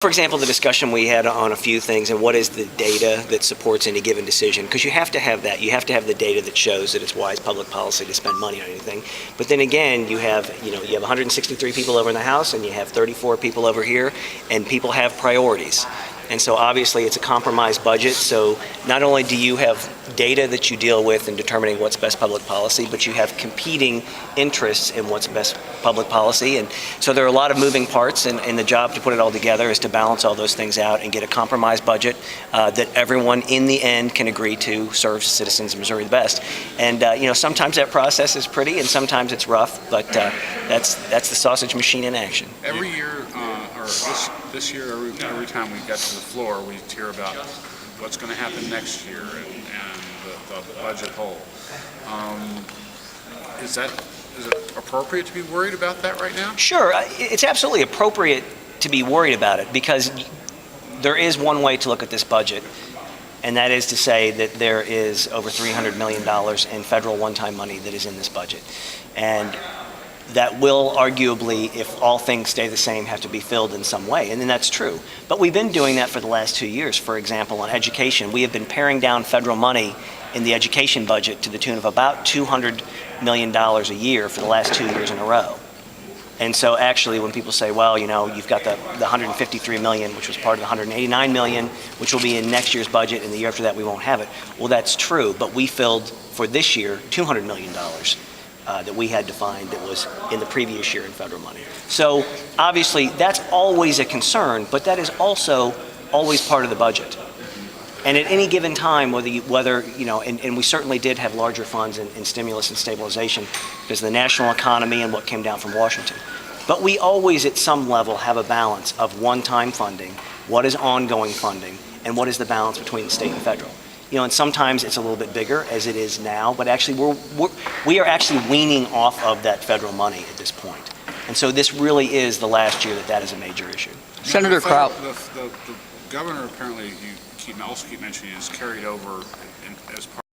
For example, the discussion we had on a few things and what is the data that supports any given decision, because you have to have that. You have to have the data that shows that it's wise public policy to spend money on anything. But then again, you have 163 people over in the House and you have 34 people over here, and people have priorities. And so obviously it's a compromised budget, so not only do you have data that you deal with in determining what's best public policy, but you have competing interests in what's best public policy. And so there are a lot of moving parts, and the job to put it all together is to balance all those things out and get a compromised budget that everyone in the end can agree to serve citizens of Missouri the best. And sometimes that process is pretty and sometimes it's rough, but that's the sausage machine in action. Every year, or this year, every time we get to the floor, we hear about what's going to happen next year and the budget hole. Is it appropriate to be worried about that right now? Sure, it's absolutely appropriate to be worried about it, because there is one way to look at this budget, and that is to say that there is over $300 million in federal one-time money that is in this budget. And that will arguably, if all things stay the same, have to be filled in some way, and then that's true. But we've been doing that for the last 2 years. For example, on education, we have been paring down federal money in the education budget to the tune of about $200 million a year for the last 2 years in a row. And so actually when people say, well, you've got the $153 million, which was part of the $189 million, which will be in next year's budget, and the year after that we won't have it. Well, that's true, but we filled for this year $200 million. That we had to find that was in the previous year in federal money. So obviously that's always a concern, but that is also always part of the budget. And at any given time, and we certainly did have larger funds in stimulus and stabilization because of the national economy and what came down from Washington. But we always at some level have a balance of one-time funding, what is ongoing funding, and what is the balance between the state and federal. And sometimes it's a little bit bigger, as it is now, but actually we are actually weaning off of that federal money at this point. And so this really is the last year that is a major issue. Senator Kraut. The governor apparently, you also keep mentioning, is carried over as part